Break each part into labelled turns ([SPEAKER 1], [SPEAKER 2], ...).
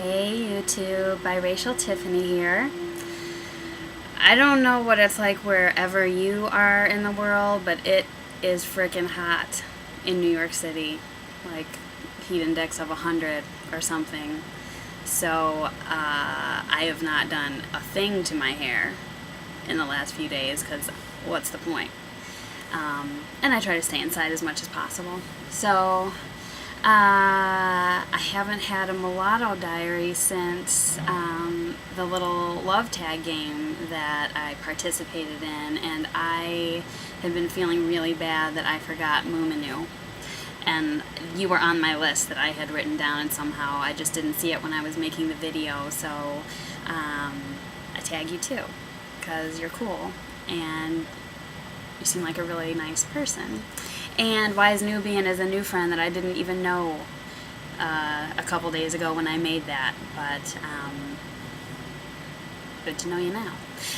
[SPEAKER 1] Hey YouTube, biracial Tiffany here. I don't know what it's like wherever you are in the world, but it is freaking hot in New York City. Like heat index of 100 or something. So I have not done a thing to my hair in the last few days because what's the point? And I try to stay inside as much as possible. So I haven't had a mulatto diary since the little love tag game that I participated in, and I had been feeling really bad that I forgot Moominu. And you were on my list that I had written down, and somehow I just didn't see it when I was making the video, so I tag you too, because you're cool, and you seem like a really nice person. And Wise Nubian is a new friend that I didn't even know a couple days ago when I made that, but good to know you now.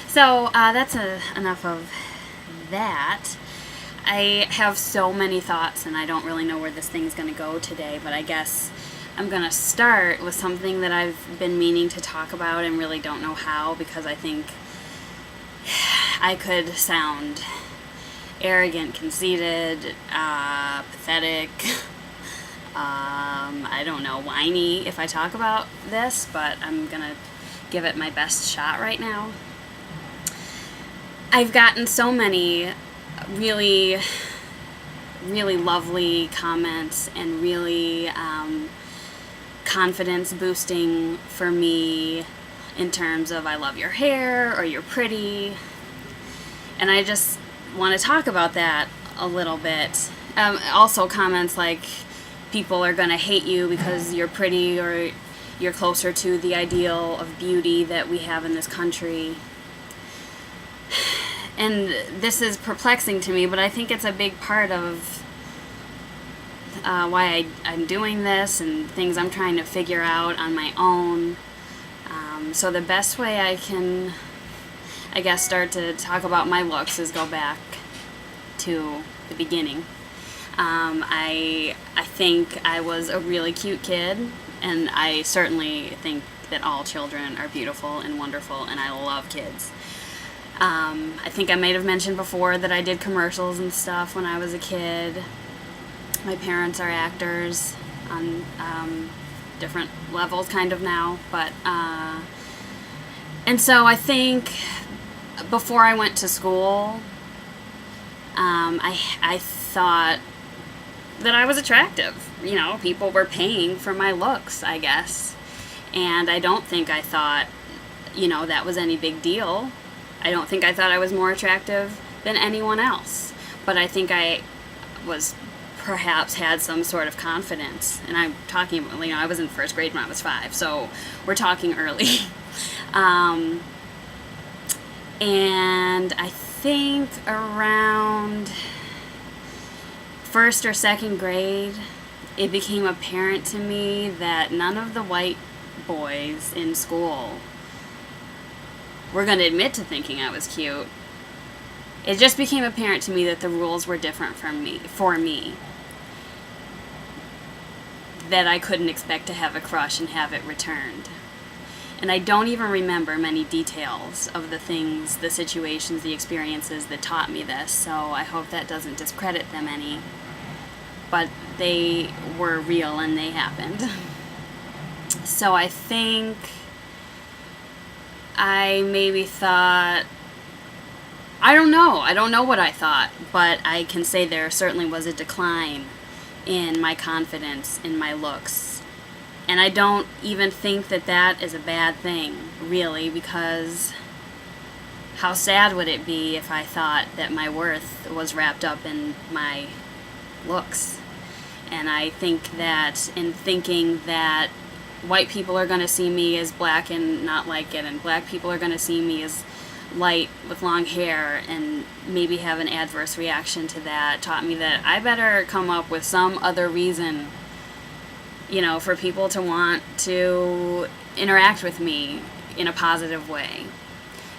[SPEAKER 1] So that's enough of that. I have so many thoughts and I don't really know where this thing's going to go today, but I guess I'm going to start with something that I've been meaning to talk about and really don't know how, because I think I could sound arrogant, conceited, pathetic, I don't know, whiny if I talk about this, but I'm gonna give it my best shot right now. I've gotten so many really, really lovely comments and really confidence boosting for me in terms of I love your hair or you're pretty, and I just want to talk about that a little bit. Also comments like people are going to hate you because you're pretty or you're closer to the ideal of beauty that we have in this country. And this is perplexing to me, but I think it's a big part of why I'm doing this and things I'm trying to figure out on my own. So the best way I can, I guess, start to talk about my looks is go back to the beginning. I think I was a really cute kid, and I certainly think that all children are beautiful and wonderful, and I love kids. I think I might have mentioned before that I did commercials and stuff when I was a kid. My parents are actors on different levels kind of now, but and so I think before I went to school, I thought that I was attractive. You know, people were paying for my looks, I guess. And I don't think I thought, you know, that was any big deal. I don't think I thought I was more attractive than anyone else. But I think I was perhaps had some sort of confidence. And I'm talking, you know, I was in first grade when I was 5, so we're talking early. And I think around first or second grade, it became apparent to me that none of the white boys in school were going to admit to thinking I was cute. It just became apparent to me that the rules were different for me. That I couldn't expect to have a crush and have it returned. And I don't even remember many details of the things, the situations, the experiences that taught me this, so I hope that doesn't discredit them any. But they were real and they happened. So I think I maybe thought, I don't know what I thought, but I can say there certainly was a decline in my confidence in my looks. And I don't even think that that is a bad thing, really, because how sad would it be if I thought that my worth was wrapped up in my looks? And I think that in thinking that white people are going to see me as black and not like it, and black people are going to see me as light with long hair and maybe have an adverse reaction to that, taught me that I better come up with some other reason, you know, for people to want to interact with me in a positive way.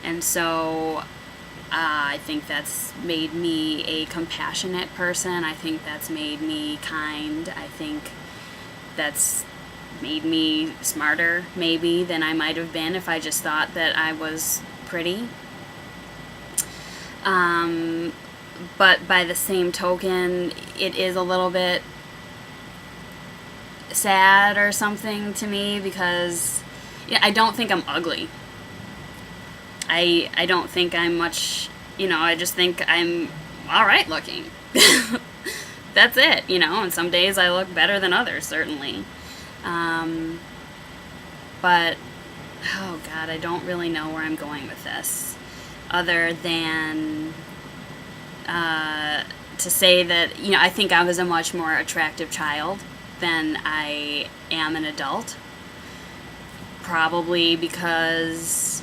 [SPEAKER 1] And so I think that's made me a compassionate person. I think that's made me kind. I think that's made me smarter, maybe, than I might have been if I just thought that I was pretty. But by the same token, it is a little bit sad or something to me because I don't think I'm ugly. I don't think I'm much, I just think I'm alright looking. That's it, and some days I look better than others, certainly. But, oh God, I don't really know where I'm going with this. Other than to say that, I think I was a much more attractive child than I am an adult. Probably because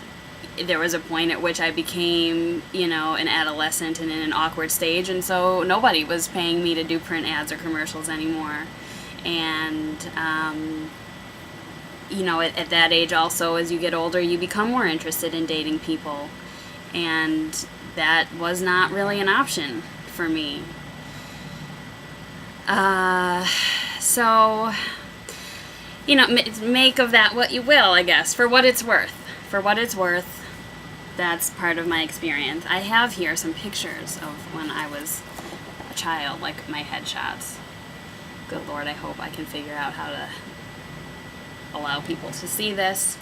[SPEAKER 1] there was a point at which I became, an adolescent and in an awkward stage, and so nobody was paying me to do print ads or commercials anymore. And, at that age also, as you get older, you become more interested in dating people. And that was not really an option for me. So, make of that what you will, I guess, for what it's worth. For what it's worth, that's part of my experience. I have here some pictures of when I was a child, like my headshots. Good Lord, I hope I can figure out how to allow people to see this.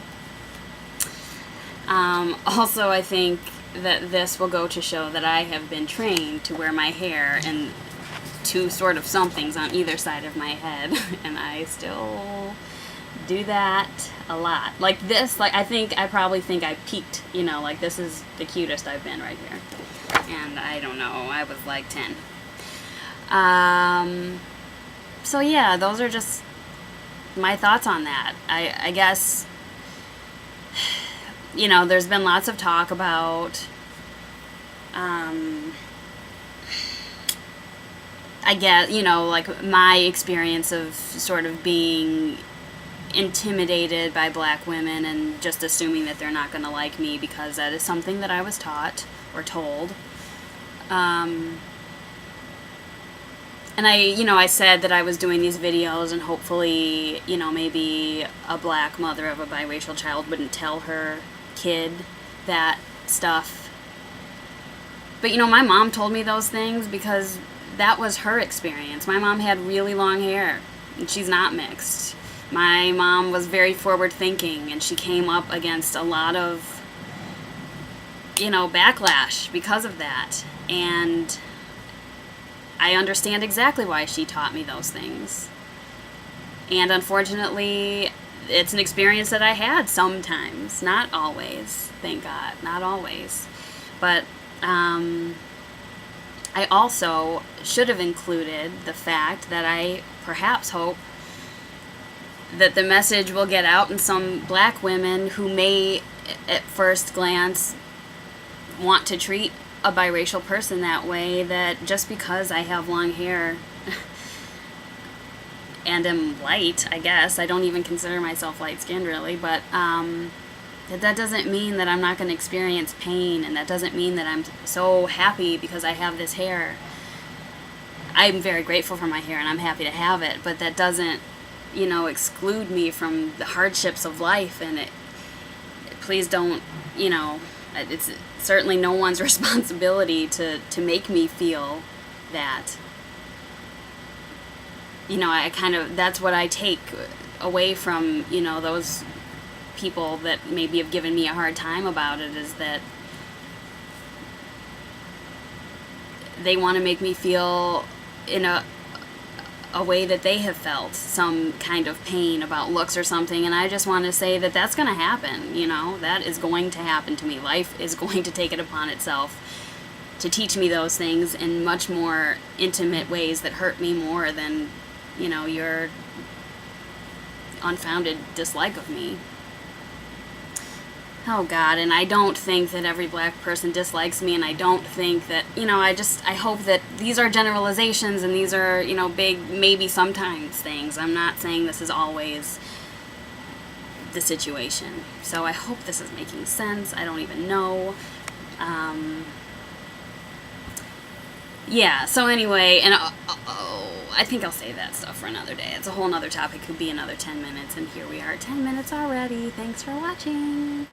[SPEAKER 1] Also, I think that this will go to show that I have been trained to wear my hair in two sort of somethings on either side of my head, and I still do that a lot. Like this, I probably think I peaked, like this is the cutest I've been right here. And I don't know, I was like 10. So yeah, those are just my thoughts on that. I guess, there's been lots of talk about, I guess, like my experience of sort of being intimidated by black women and just assuming that they're not going to like me because that is something that I was taught or told. And I said that I was doing these videos and hopefully, maybe a black mother of a biracial child wouldn't tell her kid that stuff. But, my mom told me those things because that was her experience. My mom had really long hair, and she's not mixed. My mom was very forward-thinking, and she came up against a lot of, backlash because of that. And I understand exactly why she taught me those things. And unfortunately, it's an experience that I had sometimes. Not always, thank God. Not always. But I also should have included the fact that I perhaps hope that the message will get out and some black women who may at first glance want to treat a biracial person that way, that just because I have long hair and am light, I guess, I don't even consider myself light-skinned really, but that doesn't mean that I'm not going to experience pain, and that doesn't mean that I'm so happy because I have this hair. I'm very grateful for my hair and I'm happy to have it, but that doesn't exclude me from the hardships of life. And please don't, it's certainly no one's responsibility to make me feel that. That's what I take away from, those people that maybe have given me a hard time about it, is that they want to make me feel in a way that they have felt some kind of pain about looks or something, and I just want to say that that's going to happen, that is going to happen to me. Life is going to take it upon itself to teach me those things in much more intimate ways that hurt me more than, your unfounded dislike of me. Oh God, and I don't think that every black person dislikes me, and I don't think that, I hope that these are generalizations and these are, big, maybe sometimes things. I'm not saying this is always the situation. So I hope this is making sense. I don't even know. Yeah, so anyway, and I think I'll save that stuff for another day. It's a whole nother topic, could be another 10 minutes, and here we are at 10 minutes already. Thanks for watching.